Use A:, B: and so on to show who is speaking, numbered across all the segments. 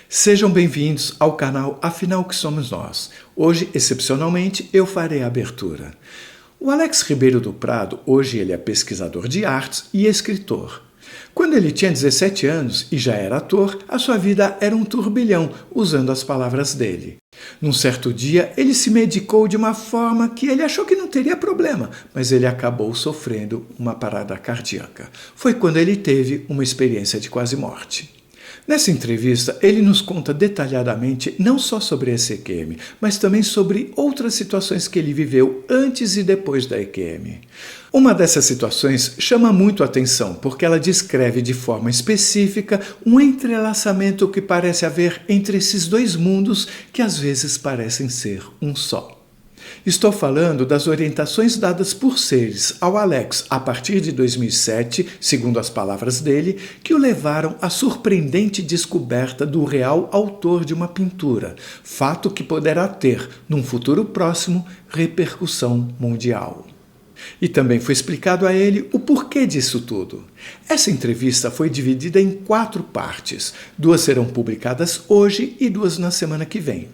A: Sejam bem-vindos ao canal Afinal que Somos Nós. Hoje, excepcionalmente, eu farei a abertura. O Alex Ribeiro do Prado, hoje ele é pesquisador de artes e escritor. Quando ele tinha 17 anos e já era ator, a sua vida era um turbilhão, usando as palavras dele. Num certo dia, ele se medicou de uma forma que ele achou que não teria problema, mas ele acabou sofrendo uma parada cardíaca. Foi quando ele teve uma experiência de quase morte. Nessa entrevista, ele nos conta detalhadamente não só sobre a EQM, mas também sobre outras situações que ele viveu antes e depois da EQM. Uma dessas situações chama muito a atenção, porque ela descreve de forma específica um entrelaçamento que parece haver entre esses dois mundos que às vezes parecem ser um só. Estou falando das orientações dadas por seres ao Alex a partir de 2007, segundo as palavras dele, que o levaram à surpreendente descoberta do real autor de uma pintura, fato que poderá ter, num futuro próximo, repercussão mundial. E também foi explicado a ele o porquê disso tudo. Essa entrevista foi dividida em 4 partes. 2 serão publicadas hoje e 2 na semana que vem.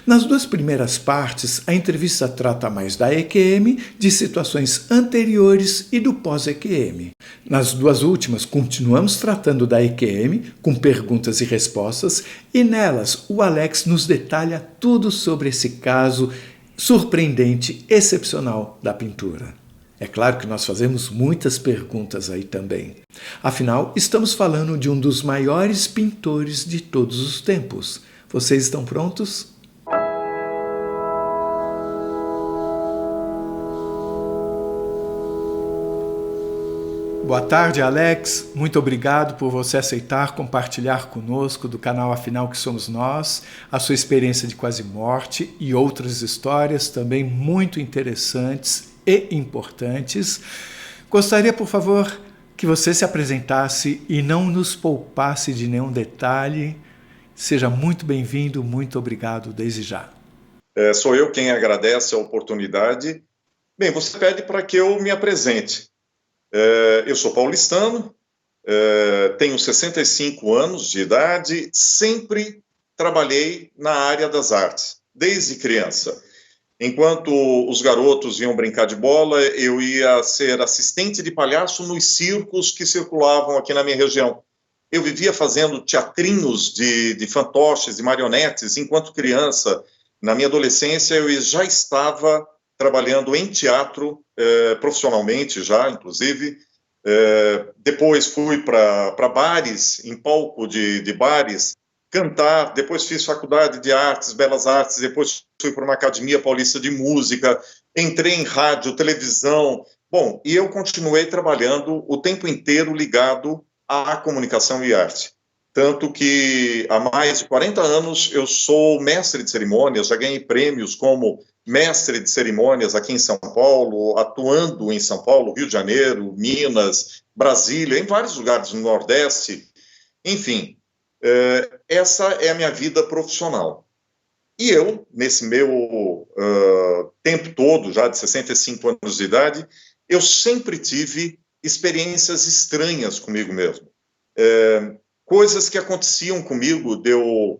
A: Nas 2 primeiras partes, a entrevista trata mais da EQM, de situações anteriores e do pós-EQM. Nas 2 últimas, continuamos tratando da EQM, com perguntas e respostas, e nelas o Alex nos detalha tudo sobre esse caso surpreendente, excepcional da pintura. É claro que nós fazemos muitas perguntas aí também. Afinal, estamos falando de um dos maiores pintores de todos os tempos. Vocês estão prontos? Boa tarde, Alex. Muito obrigado por você aceitar compartilhar conosco do canal Afinal que Somos Nós, a sua experiência de quase morte e outras histórias também muito interessantes e importantes. Gostaria, por favor, que você se apresentasse e não nos poupasse de nenhum detalhe. Seja muito bem-vindo, muito obrigado desde já.
B: Sou eu quem agradece a oportunidade. Bem, você pede para que eu me apresente. Eu sou paulistano, tenho 65 anos de idade, sempre trabalhei na área das artes, desde criança. Enquanto os garotos iam brincar de bola, eu ia ser assistente de palhaço nos circos que circulavam aqui na minha região. Eu vivia fazendo teatrinhos de fantoches e marionetes enquanto criança. Na minha adolescência, eu já estava trabalhando em teatro, profissionalmente já, inclusive. Depois fui para bares, em palco de bares, cantar. Depois fiz faculdade de artes, belas artes. Depois fui para uma academia paulista de música. Entrei em rádio, televisão. Bom, e eu continuei trabalhando o tempo inteiro ligado à comunicação e arte. Tanto que há mais de 40 anos eu sou mestre de cerimônias, já ganhei prêmios como mestre de cerimônias aqui em São Paulo, atuando em São Paulo, Rio de Janeiro, Minas, Brasília, em vários lugares no Nordeste. Enfim, essa é a minha vida profissional. E eu, nesse meu tempo todo, já de 65 anos de idade, eu sempre tive experiências estranhas comigo mesmo. Coisas que aconteciam comigo, de eu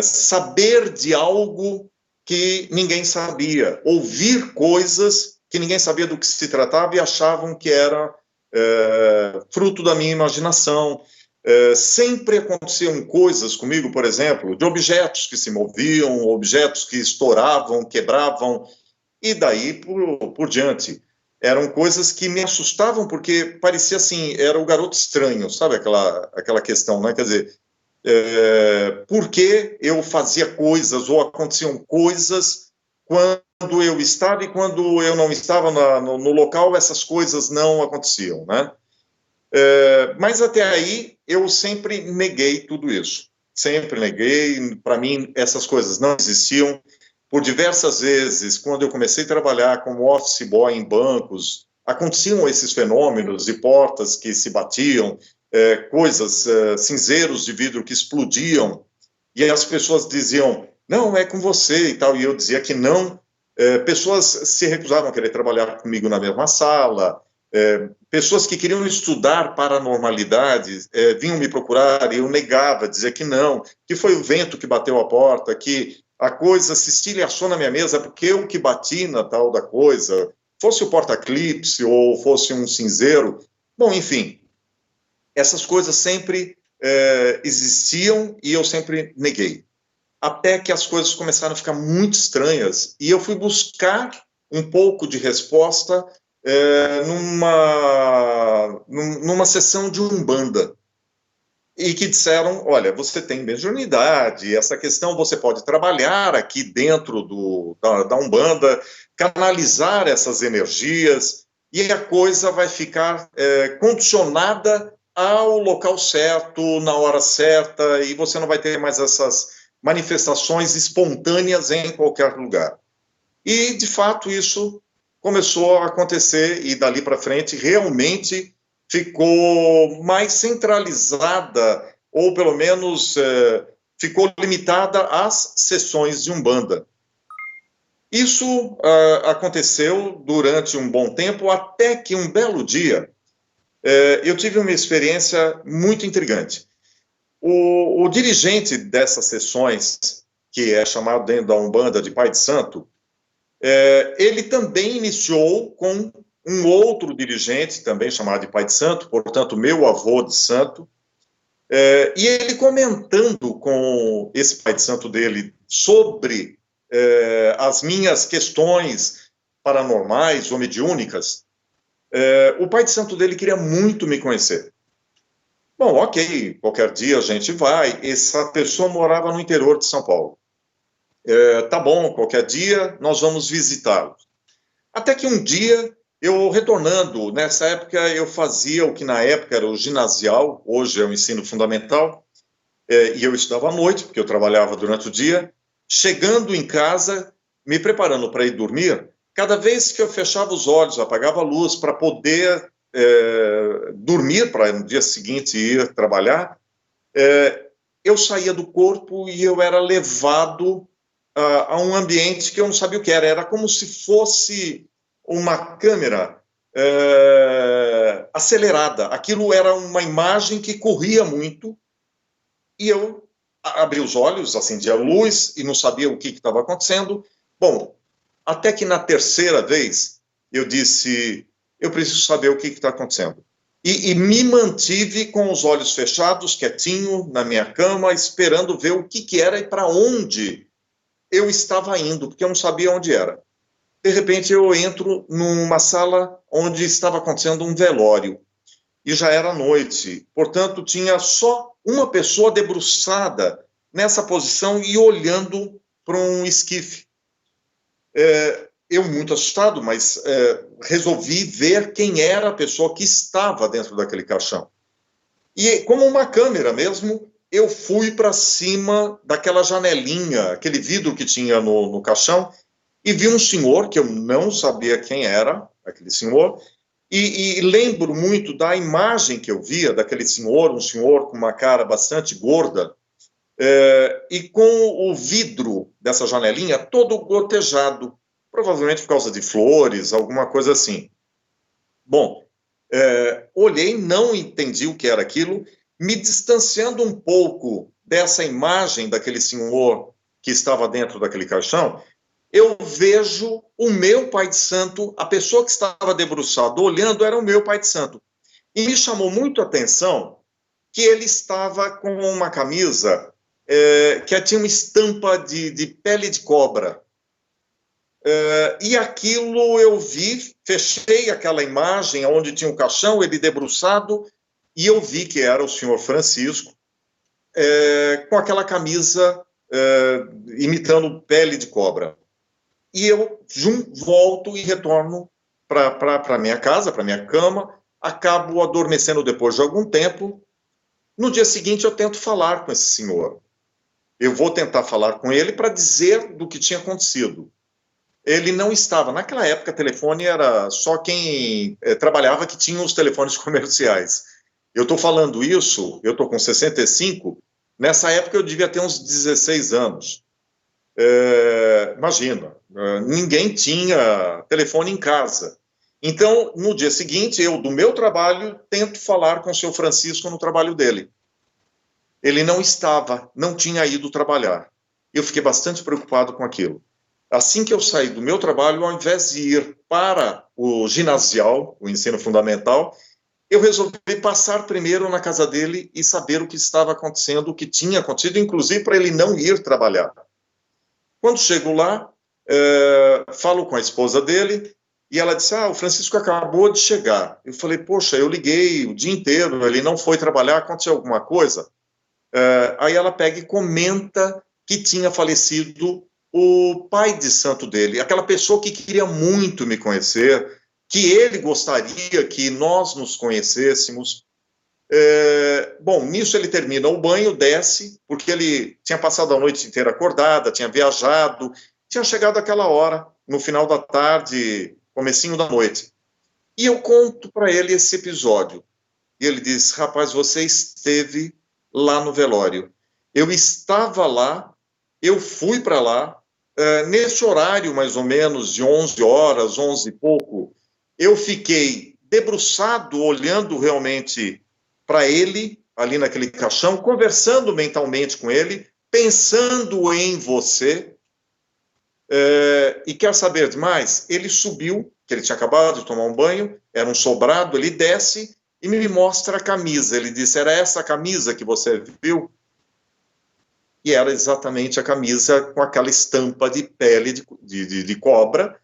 B: saber de algo que ninguém sabia, ouvir coisas que ninguém sabia do que se tratava e achavam que era fruto da minha imaginação. Sempre aconteciam coisas comigo, por exemplo, de objetos que se moviam, objetos que estouravam, quebravam, e daí por diante. Eram coisas que me assustavam, porque parecia assim, era o garoto estranho, sabe aquela questão, né? Quer dizer, por que eu fazia coisas, ou aconteciam coisas, quando eu estava e quando eu não estava no local, essas coisas não aconteciam, né? Mas até aí, eu sempre neguei tudo isso. Sempre neguei, para mim, essas coisas não existiam. Por diversas vezes, quando eu comecei a trabalhar como office boy em bancos, aconteciam esses fenômenos de portas que se batiam, coisas, cinzeiros de vidro que explodiam, e as pessoas diziam, não, é com você e tal, e eu dizia que não. Pessoas se recusavam a querer trabalhar comigo na mesma sala, Pessoas que queriam estudar paranormalidade vinham me procurar e eu negava, dizia que não, que foi o vento que bateu a porta, que a coisa se estilhaçou na minha mesa porque eu que bati na tal da coisa, fosse o porta-eclipse ou fosse um cinzeiro. Bom, enfim, essas coisas sempre existiam e eu sempre neguei. Até que as coisas começaram a ficar muito estranhas e eu fui buscar um pouco de resposta numa sessão de Umbanda, e que disseram, olha, você tem mediunidade, essa questão você pode trabalhar aqui dentro da Umbanda, canalizar essas energias, e a coisa vai ficar condicionada ao local certo, na hora certa, e você não vai ter mais essas manifestações espontâneas em qualquer lugar. E, de fato, isso começou a acontecer e dali para frente realmente ficou mais centralizada, ou pelo menos ficou limitada às sessões de Umbanda. Isso aconteceu durante um bom tempo, até que um belo dia eu tive uma experiência muito intrigante. O dirigente dessas sessões, que é chamado dentro da Umbanda de Pai de Santo, ele também iniciou com um outro dirigente, também chamado de Pai de Santo, portanto, meu avô de santo, e ele comentando com esse Pai de Santo dele sobre as minhas questões paranormais ou mediúnicas, o Pai de Santo dele queria muito me conhecer. Bom, ok, qualquer dia a gente vai. Essa pessoa morava no interior de São Paulo. Tá bom, qualquer dia nós vamos visitá-lo. Até que um dia, eu retornando, nessa época eu fazia o que na época era o ginasial, hoje é o ensino fundamental, e eu estudava à noite, porque eu trabalhava durante o dia. Chegando em casa, me preparando para ir dormir, cada vez que eu fechava os olhos, apagava a luz para poder dormir, para no dia seguinte ir trabalhar, eu saía do corpo e eu era levado a um ambiente que eu não sabia o que era. Era como se fosse uma câmera acelerada. Aquilo era uma imagem que corria muito e eu abri os olhos, acendi a luz e não sabia o que estava acontecendo. Bom, até que na terceira vez eu disse, eu preciso saber o que está acontecendo. E me mantive com os olhos fechados, quietinho, na minha cama, esperando ver o que era e para onde eu estava indo, porque eu não sabia onde era. De repente, eu entro numa sala onde estava acontecendo um velório. E já era noite. Portanto, tinha só uma pessoa debruçada nessa posição e olhando para um esquife. Eu, muito assustado, mas resolvi ver quem era a pessoa que estava dentro daquele caixão. E, como uma câmera mesmo, eu fui para cima daquela janelinha, aquele vidro que tinha no caixão, e vi um senhor, que eu não sabia quem era, aquele senhor, e lembro muito da imagem que eu via daquele senhor, um senhor com uma cara bastante gorda, e com o vidro dessa janelinha todo gotejado, provavelmente por causa de flores, alguma coisa assim. Bom, olhei, não entendi o que era aquilo, me distanciando um pouco dessa imagem daquele senhor que estava dentro daquele caixão, eu vejo o meu Pai de Santo, a pessoa que estava debruçada olhando era o meu Pai de Santo. E me chamou muito a atenção que ele estava com uma camisa que tinha uma estampa de pele de cobra. E aquilo eu vi, fechei aquela imagem onde tinha um caixão, ele debruçado, e eu vi que era o senhor Francisco, com aquela camisa imitando pele de cobra. E eu volto e retorno para minha casa, para minha cama, acabo adormecendo depois de algum tempo. No dia seguinte eu tento falar com esse senhor. Eu vou tentar falar com ele para dizer do que tinha acontecido. Ele não estava. Naquela época, telefone era só quem trabalhava que tinha os telefones comerciais. Eu estou falando isso, eu estou com 65, nessa época eu devia ter uns 16 anos. Imagina, ninguém tinha telefone em casa. Então, no dia seguinte, eu, do meu trabalho, tento falar com o seu Francisco no trabalho dele. Ele não estava, não tinha ido trabalhar. Eu fiquei bastante preocupado com aquilo. Assim que eu saí do meu trabalho, ao invés de ir para o ginasial, o ensino fundamental, eu resolvi passar primeiro na casa dele e saber o que estava acontecendo, o que tinha acontecido, inclusive para ele não ir trabalhar. Quando chego lá, falo com a esposa dele, e ela disse, o Francisco acabou de chegar. Eu falei, poxa, eu liguei o dia inteiro, ele não foi trabalhar, aconteceu alguma coisa? Aí ela pega e comenta que tinha falecido o pai de santo dele, aquela pessoa que queria muito me conhecer, que ele gostaria que nós nos conhecêssemos. Bom, nisso ele termina o banho, desce, porque ele tinha passado a noite inteira acordada, tinha viajado, tinha chegado àquela hora, no final da tarde, comecinho da noite. E eu conto para ele esse episódio. E ele diz, rapaz, você esteve lá no velório. Eu estava lá, eu fui para lá, nesse horário mais ou menos de 11 horas, 11 e pouco, eu fiquei debruçado, olhando realmente para ele, ali naquele caixão, conversando mentalmente com ele, pensando em você, e quer saber demais? Ele subiu, que ele tinha acabado de tomar um banho, era um sobrado, ele desce e me mostra a camisa. Ele disse, era essa camisa que você viu? E era exatamente a camisa com aquela estampa de pele de cobra.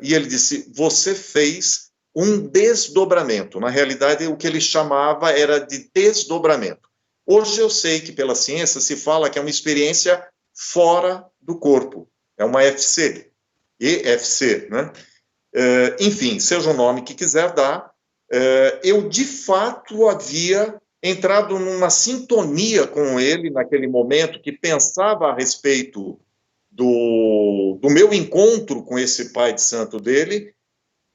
B: E ele disse, você fez um desdobramento. Na realidade, o que ele chamava era de desdobramento. Hoje eu sei que pela ciência se fala que é uma experiência fora do corpo. É uma EFC. EFC, né? Enfim, seja o nome que quiser dar, eu de fato havia entrado numa sintonia com ele naquele momento, que pensava a respeito do meu encontro com esse pai de santo dele.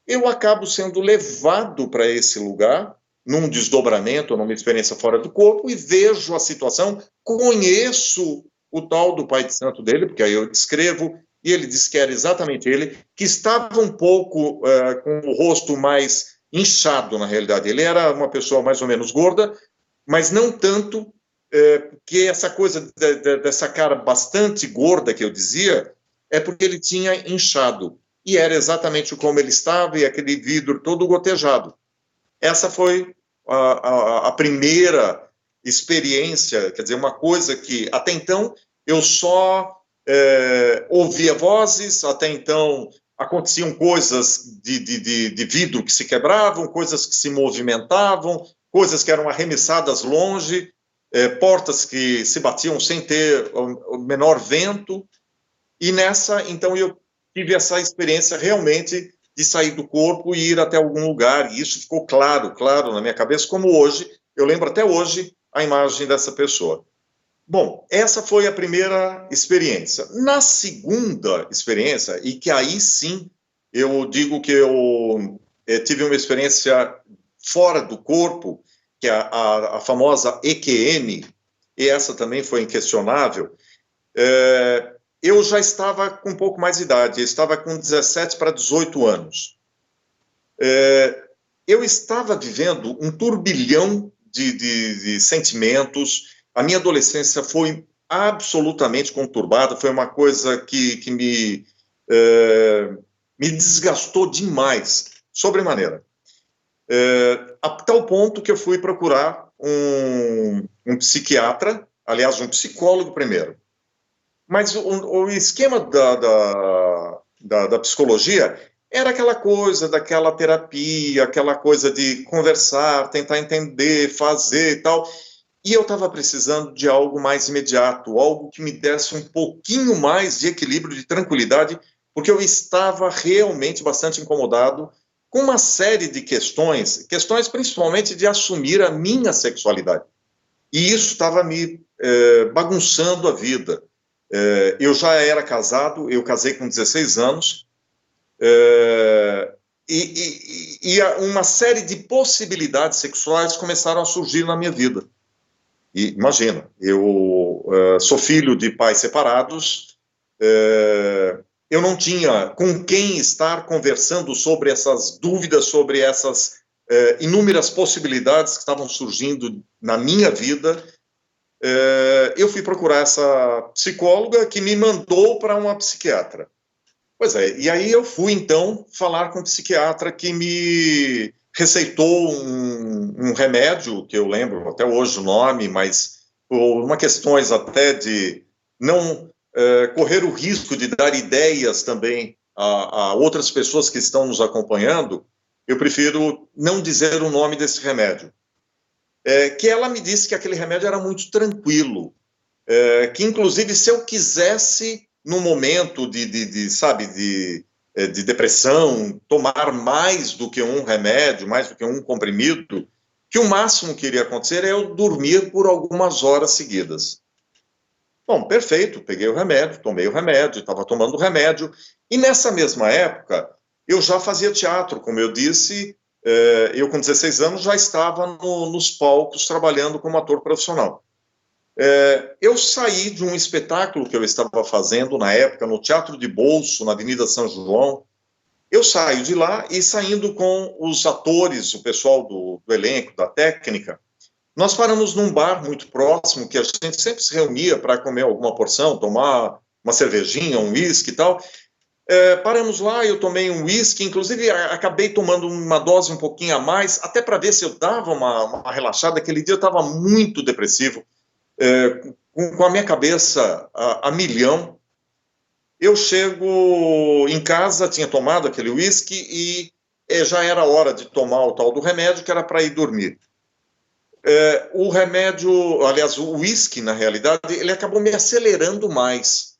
B: Eu acabo sendo levado para esse lugar, num desdobramento, numa experiência fora do corpo, e vejo a situação, conheço o tal do pai de santo dele, porque aí eu descrevo, e ele diz que era exatamente ele, que estava um pouco com o rosto mais inchado, na realidade. Ele era uma pessoa mais ou menos gorda, mas não tanto que essa coisa dessa cara bastante gorda que eu dizia, é porque ele tinha inchado. E era exatamente como ele estava, e aquele vidro todo gotejado. Essa foi a primeira experiência, quer dizer, uma coisa que até então eu só ouvia vozes, até então aconteciam coisas de vidro que se quebravam, coisas que se movimentavam, coisas que eram arremessadas longe, portas que se batiam sem ter o menor vento. E nessa, então, eu tive essa experiência realmente de sair do corpo e ir até algum lugar, e isso ficou claro na minha cabeça, como hoje, eu lembro até hoje a imagem dessa pessoa. Bom, essa foi a primeira experiência. Na segunda experiência, e que aí sim eu digo que eu tive uma experiência fora do corpo, que é a famosa EQM, e essa também foi inquestionável. Eu já estava com um pouco mais de idade, eu estava com 17 para 18 anos. Eu estava vivendo um turbilhão de sentimentos. A minha adolescência foi absolutamente conturbada, foi uma coisa que me desgastou demais, sobremaneira. A tal ponto que eu fui procurar um psiquiatra, aliás, um psicólogo primeiro. Mas o esquema da psicologia era aquela coisa daquela terapia, aquela coisa de conversar, tentar entender, fazer e tal. E eu estava precisando de algo mais imediato, algo que me desse um pouquinho mais de equilíbrio, de tranquilidade, porque eu estava realmente bastante incomodado com uma série de questões principalmente de assumir a minha sexualidade. E isso estava me bagunçando a vida. Eu já era casado, eu casei com 16 anos, e uma série de possibilidades sexuais começaram a surgir na minha vida. E, imagina, eu sou filho de pais separados, eu não tinha com quem estar conversando sobre essas dúvidas, sobre essas inúmeras possibilidades que estavam surgindo na minha vida. Eu fui procurar essa psicóloga que me mandou para uma psiquiatra. Pois é, e aí eu fui, então, falar com um psiquiatra que me receitou um remédio, que eu lembro até hoje o nome, mas por uma questões até de não correr o risco de dar ideias também a outras pessoas que estão nos acompanhando, eu prefiro não dizer o nome desse remédio. Que ela me disse que aquele remédio era muito tranquilo, que inclusive se eu quisesse, no momento de depressão, tomar mais do que um remédio, mais do que um comprimido, que o máximo que iria acontecer é eu dormir por algumas horas seguidas. Bom, perfeito, peguei o remédio, tomei o remédio, estava tomando o remédio, e nessa mesma época eu já fazia teatro, como eu disse. Eu com 16 anos já estava nos palcos trabalhando como ator profissional. Eu saí de um espetáculo que eu estava fazendo na época no Teatro de Bolso, na Avenida São João. Eu saio de lá e, saindo com os atores, o pessoal do elenco, da técnica, nós paramos num bar muito próximo, que a gente sempre se reunia para comer alguma porção, tomar uma cervejinha, um uísque e tal. Paramos lá, eu tomei um uísque, inclusive acabei tomando uma dose um pouquinho a mais, até para ver se eu dava uma relaxada. Aquele dia eu estava muito depressivo, com a minha cabeça a milhão. Eu chego em casa, tinha tomado aquele uísque e já era hora de tomar o tal do remédio, que era para ir dormir. O remédio, aliás, o uísque, na realidade, ele acabou me acelerando mais.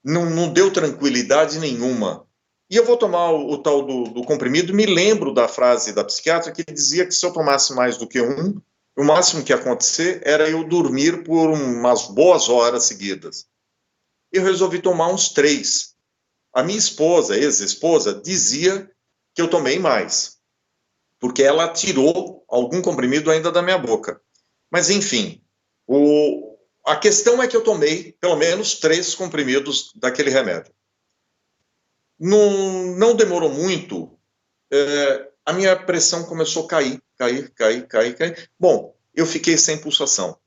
B: Não deu tranquilidade nenhuma. E eu vou tomar o tal do comprimido. Me lembro da frase da psiquiatra que dizia que se eu tomasse mais do que um, o máximo que ia acontecer era eu dormir por umas boas horas seguidas. Eu resolvi tomar uns 3. A minha esposa, ex-esposa, dizia que eu tomei mais, porque ela tirou algum comprimido ainda da minha boca. Mas, enfim, a questão é que eu tomei pelo menos 3 comprimidos daquele remédio. Não demorou muito, a minha pressão começou a cair. Bom, eu fiquei sem pulsação.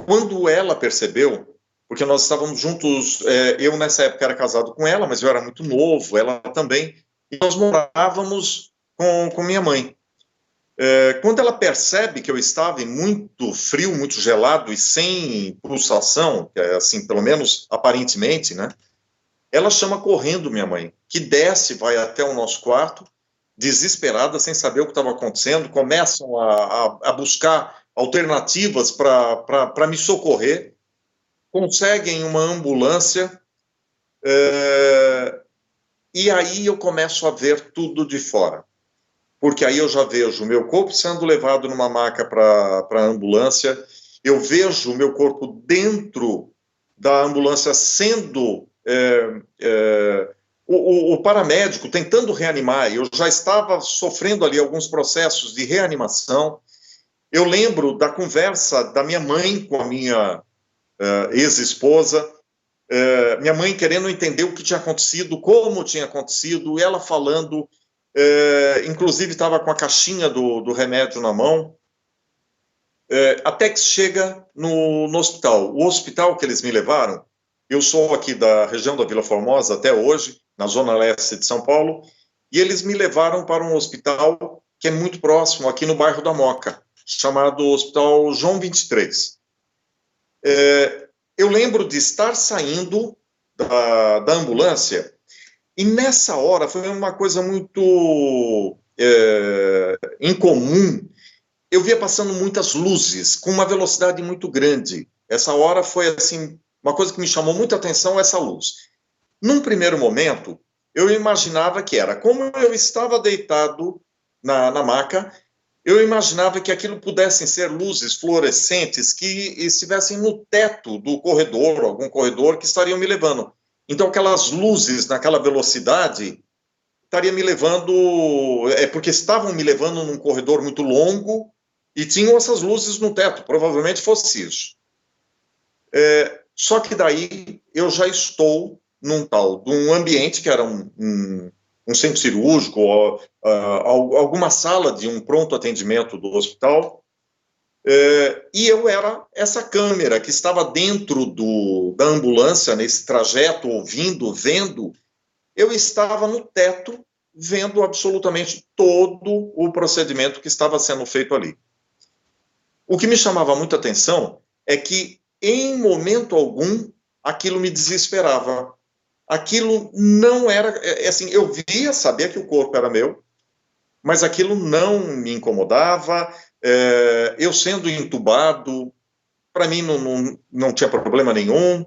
B: Quando ela percebeu, porque nós estávamos juntos, eu nessa época era casado com ela, mas eu era muito novo, ela também, e nós morávamos com minha mãe. Quando ela percebe que eu estava em muito frio, muito gelado e sem pulsação, assim, pelo menos aparentemente, né, ela chama correndo minha mãe, que desce, vai até o nosso quarto, desesperada, sem saber o que estava acontecendo, começam a buscar alternativas para me socorrer, conseguem uma ambulância, e aí eu começo a ver tudo de fora. Porque aí eu já vejo o meu corpo sendo levado numa maca para a ambulância, eu vejo o meu corpo dentro da ambulância sendo o paramédico tentando reanimar. Eu já estava sofrendo ali alguns processos de reanimação. Eu lembro da conversa da minha mãe com a minha ex-esposa, minha mãe querendo entender o que tinha acontecido, como tinha acontecido, ela falando, inclusive estava com a caixinha do remédio na mão, até que chega no hospital. O hospital que eles me levaram, eu sou aqui da região da Vila Formosa até hoje, na zona leste de São Paulo, e eles me levaram para um hospital que é muito próximo, aqui no bairro da Moca, chamado Hospital João 23. Eu lembro de estar saindo da ambulância, e nessa hora foi uma coisa muito incomum. Eu via passando muitas luzes, com uma velocidade muito grande. Essa hora foi, assim, uma coisa que me chamou muita atenção, essa luz. Num primeiro momento, eu imaginava que era, como eu estava deitado na maca, eu imaginava que aquilo pudessem ser luzes fluorescentes que estivessem no teto do corredor, algum corredor que estariam me levando. Então, aquelas luzes naquela velocidade estaria me levando, porque estavam me levando num corredor muito longo e tinham essas luzes no teto, provavelmente fosse isso. Só que daí eu já estou num tal de um ambiente que era um centro cirúrgico, ou alguma sala de um pronto atendimento do hospital, e eu era essa câmera que estava dentro da ambulância, nesse trajeto, ouvindo, vendo. Eu estava no teto, vendo absolutamente todo o procedimento que estava sendo feito ali. O que me chamava muita atenção é que, em momento algum, aquilo me desesperava. Aquilo não era... assim, eu via, sabia que o corpo era meu, mas aquilo não me incomodava. Eu sendo entubado, para mim não tinha problema nenhum.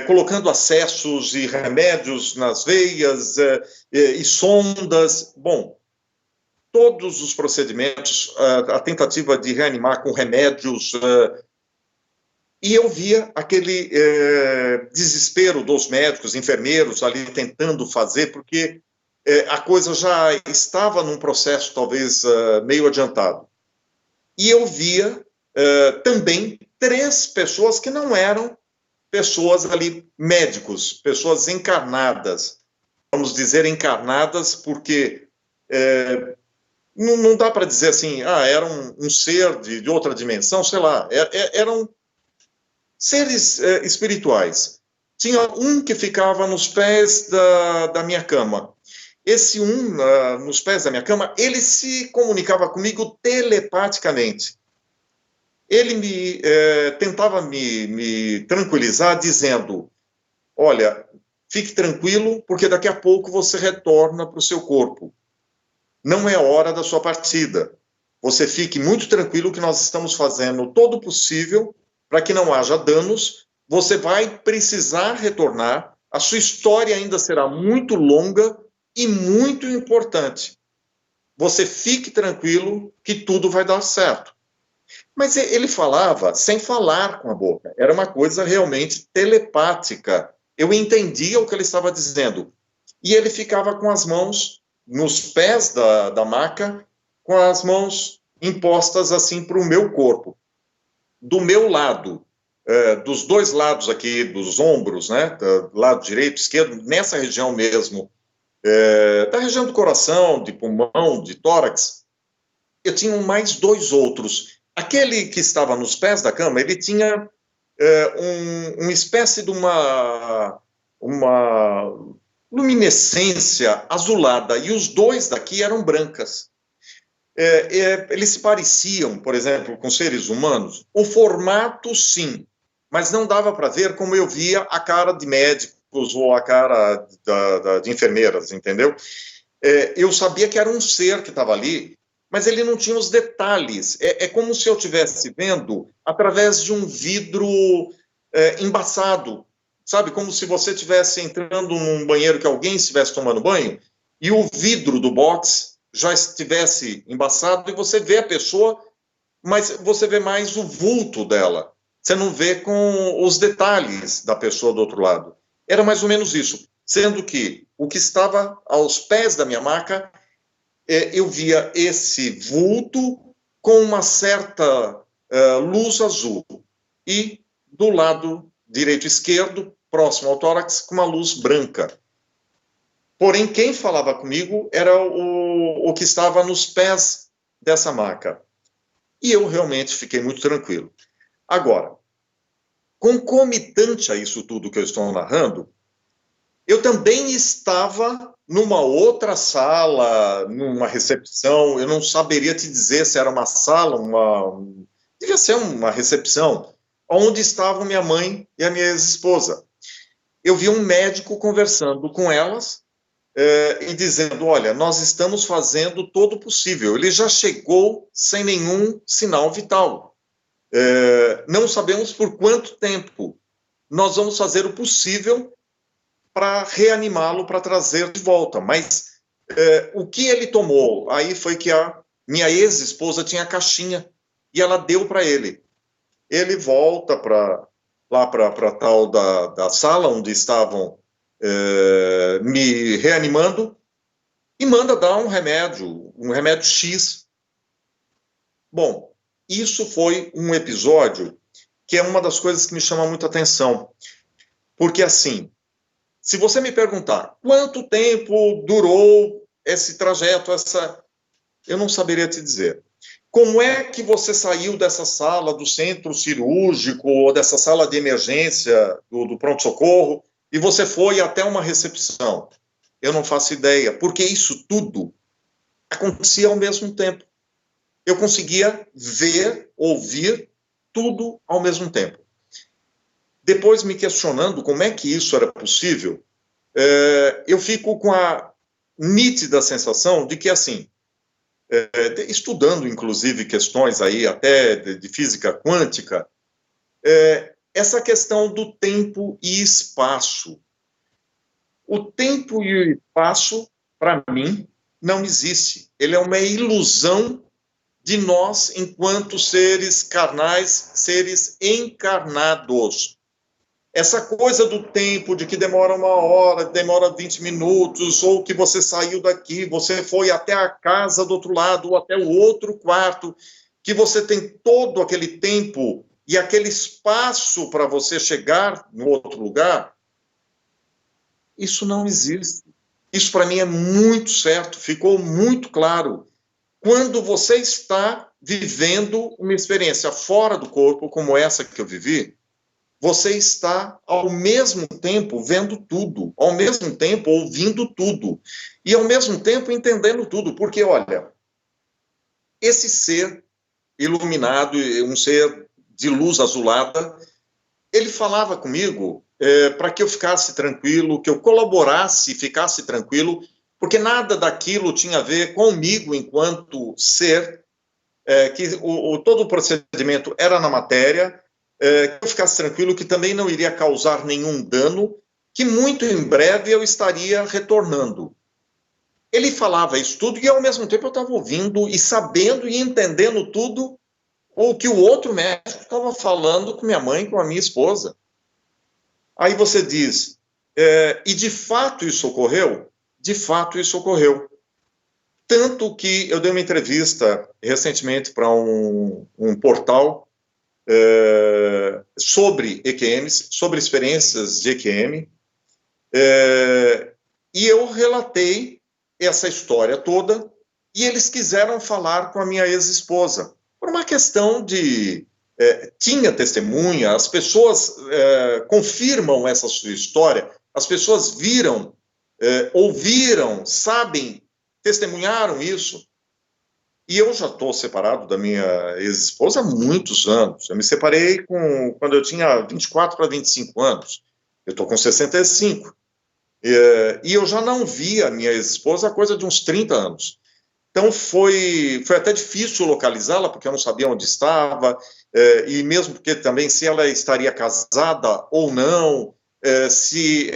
B: Colocando acessos e remédios nas veias e sondas. Bom, todos os procedimentos, a tentativa de reanimar com remédios, e eu via aquele desespero dos médicos, enfermeiros ali tentando fazer, porque a coisa já estava num processo talvez meio adiantado. E eu via também 3 pessoas que não eram pessoas ali, médicos, pessoas encarnadas. Vamos dizer encarnadas porque não dá para dizer assim, era um ser de outra dimensão, sei lá, eram seres espirituais. Tinha um que ficava nos pés da minha cama. Esse nos pés da minha cama, ele se comunicava comigo telepaticamente. Ele tentava me tranquilizar, dizendo, olha, fique tranquilo, porque daqui a pouco você retorna para o seu corpo. Não é hora da sua partida. Você fique muito tranquilo que nós estamos fazendo todo o possível para que não haja danos. Você vai precisar retornar. A sua história ainda será muito longa e muito importante. Você fique tranquilo que tudo vai dar certo. Mas ele falava sem falar com a boca. Era uma coisa realmente telepática. Eu entendia o que ele estava dizendo. E ele ficava com as mãos nos pés da maca, com as mãos impostas assim para o meu corpo. Do meu lado, dos 2 lados aqui, dos ombros, né, do lado direito, esquerdo, nessa região mesmo, da região do coração, de pulmão, de tórax, eu tinha mais 2 outros. Aquele que estava nos pés da cama, ele tinha uma espécie de uma luminescência azulada, e os 2 daqui eram brancas. Eles se pareciam, por exemplo, com seres humanos. O formato, sim, mas não dava para ver como eu via a cara de médicos ou a cara de enfermeiras, entendeu? Eu sabia que era um ser que estava ali, mas ele não tinha os detalhes. É como se eu estivesse vendo através de um vidro embaçado, sabe? Como se você estivesse entrando num banheiro que alguém estivesse tomando banho e o vidro do box já estivesse embaçado e você vê a pessoa, mas você vê mais o vulto dela. Você não vê com os detalhes da pessoa do outro lado. Era mais ou menos isso. Sendo que o que estava aos pés da minha maca, eu via esse vulto com uma certa luz azul. E do lado direito e esquerdo, próximo ao tórax, com uma luz branca. Porém, quem falava comigo era o que estava nos pés dessa maca. E eu realmente fiquei muito tranquilo. Agora, concomitante a isso tudo que eu estou narrando, eu também estava numa outra sala, numa recepção. Eu não saberia te dizer se era uma sala, devia ser uma recepção, onde estavam minha mãe e a minha ex-esposa. Eu vi um médico conversando com elas, e dizendo, olha, nós estamos fazendo todo o possível. Ele já chegou sem nenhum sinal vital. Não sabemos por quanto tempo. Nós vamos fazer o possível para reanimá-lo, para trazer de volta. Mas o que ele tomou? Aí foi que a minha ex-esposa tinha a caixinha e ela deu para ele. Ele volta lá para a tal da sala onde estavam me reanimando, e manda dar um remédio X. Bom, isso foi um episódio que é uma das coisas que me chama muita atenção, porque assim, Se você me perguntar quanto tempo durou esse trajeto, eu não saberia te dizer. Como é que você saiu dessa sala do centro cirúrgico ou dessa sala de emergência do pronto-socorro e você foi até uma recepção? Eu não faço ideia, porque isso tudo acontecia ao mesmo tempo. Eu conseguia ver, ouvir tudo ao mesmo tempo. Depois, me questionando como é que isso era possível, eu fico com a nítida sensação de que, assim, estudando, inclusive, questões aí até de física quântica, essa questão do tempo e espaço. O tempo e o espaço, para mim, não existe. Ele é uma ilusão de nós, enquanto seres carnais, seres encarnados. Essa coisa do tempo, de que demora 1 hora, demora 20 minutos, ou que você saiu daqui, você foi até a casa do outro lado, ou até o outro quarto, que você tem todo aquele tempo e aquele espaço para você chegar no outro lugar, isso não existe. Isso para mim é muito certo, ficou muito claro. Quando você está vivendo uma experiência fora do corpo, como essa que eu vivi, você está, ao mesmo tempo, vendo tudo, ao mesmo tempo, ouvindo tudo, e, ao mesmo tempo, entendendo tudo. Porque, olha, esse ser iluminado, um ser de luz azulada, ele falava comigo para que eu ficasse tranquilo, que eu colaborasse e ficasse tranquilo, porque nada daquilo tinha a ver comigo enquanto ser, que todo o procedimento era na matéria, que eu ficasse tranquilo, que também não iria causar nenhum dano, que muito em breve eu estaria retornando. Ele falava isso tudo e, ao mesmo tempo, eu estava ouvindo e sabendo e entendendo tudo o que o outro médico estava falando com minha mãe, com a minha esposa. Aí você diz, e de fato isso ocorreu? De fato isso ocorreu. Tanto que eu dei uma entrevista recentemente para um portal sobre EQMs, sobre experiências de EQM, e eu relatei essa história toda, e eles quiseram falar com a minha ex-esposa, por uma questão de... tinha testemunha, as pessoas confirmam essa sua história, as pessoas viram, ouviram, sabem, testemunharam isso. E eu já estou separado da minha ex-esposa há muitos anos. Eu me separei quando eu tinha 24 para 25 anos. Eu estou com 65. E eu já não vi a minha ex-esposa há coisa de uns 30 anos. Então foi até difícil localizá-la, porque eu não sabia onde estava, e mesmo porque também se ela estaria casada ou não, se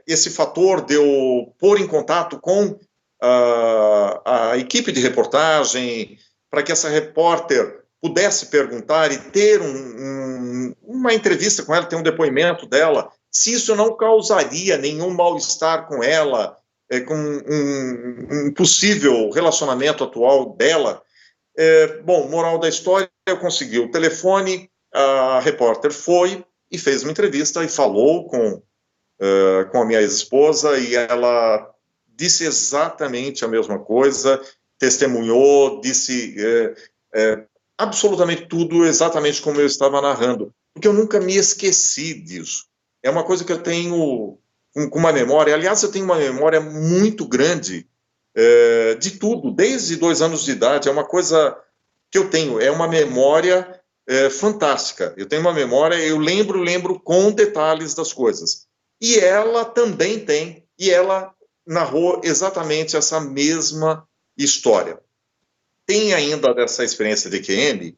B: esse fator de eu pôr em contato com a equipe de reportagem, para que essa repórter pudesse perguntar e ter uma entrevista com ela, ter um depoimento dela, se isso não causaria nenhum mal-estar com ela, com um possível relacionamento atual dela. Bom, moral da história, eu consegui o telefone, a repórter foi e fez uma entrevista e falou com a minha ex-esposa, e ela disse exatamente a mesma coisa, testemunhou, disse absolutamente tudo exatamente como eu estava narrando, porque eu nunca me esqueci disso. É uma coisa que eu tenho com uma memória, aliás, eu tenho uma memória muito grande de tudo, desde 2 anos de idade, é uma coisa que eu tenho, é uma memória fantástica, eu tenho uma memória, eu lembro com detalhes das coisas, e ela também tem, e ela narrou exatamente essa mesma história. Tem ainda dessa experiência de EQM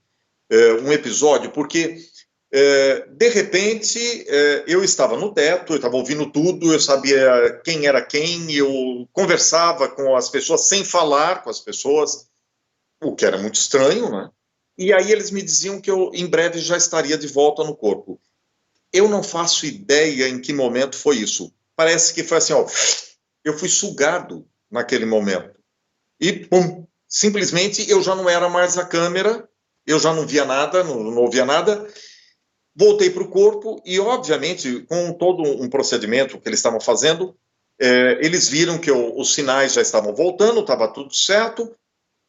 B: um episódio, porque de repente eu estava no teto, eu estava ouvindo tudo, eu sabia quem era quem, eu conversava com as pessoas sem falar com as pessoas, o que era muito estranho, né? E aí eles me diziam que eu em breve já estaria de volta no corpo. Eu não faço ideia em que momento foi isso. Parece que foi assim, ó, eu fui sugado naquele momento. E, pum, simplesmente eu já não era mais a câmera, eu já não via nada, não ouvia nada, voltei para o corpo e, obviamente, com todo um procedimento que eles estavam fazendo, eles viram que os sinais já estavam voltando, estava tudo certo,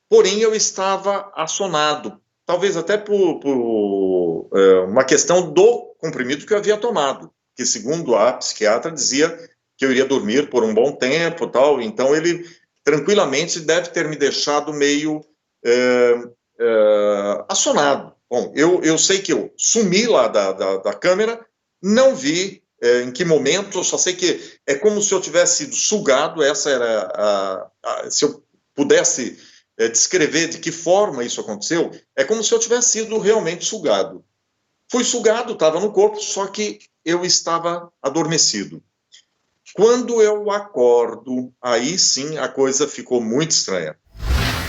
B: porém eu estava assonado, talvez até por uma questão do comprimido que eu havia tomado, que segundo a psiquiatra dizia que eu iria dormir por um bom tempo, tal. Então ele tranquilamente deve ter me deixado meio assonado. Bom, eu sei que eu sumi lá da câmera, não vi em que momento, eu só sei que é como se eu tivesse sido sugado. Essa era se eu pudesse descrever de que forma isso aconteceu, é como se eu tivesse sido realmente sugado. Fui sugado, estava no corpo, só que eu estava adormecido. Quando eu acordo, aí sim a coisa ficou muito estranha.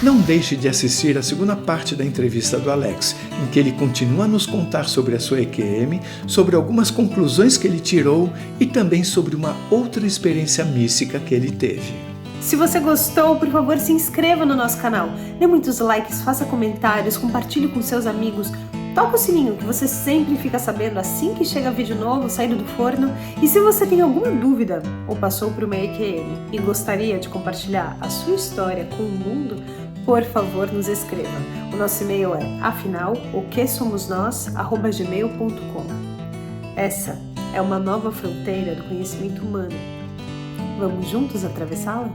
A: Não deixe de assistir a segunda parte da entrevista do Alex, em que ele continua a nos contar sobre a sua EQM, sobre algumas conclusões que ele tirou e também sobre uma outra experiência mística que ele teve.
C: Se você gostou, por favor, se inscreva no nosso canal, dê muitos likes, faça comentários, compartilhe com seus amigos, toca o sininho que você sempre fica sabendo assim que chega vídeo novo saindo do forno. E se você tem alguma dúvida ou passou por uma EQM e gostaria de compartilhar a sua história com o mundo, por favor, nos escreva. O nosso e-mail é afinal-o-que-somos-nós@gmail.com. Essa é uma nova fronteira do conhecimento humano. Vamos juntos atravessá-la?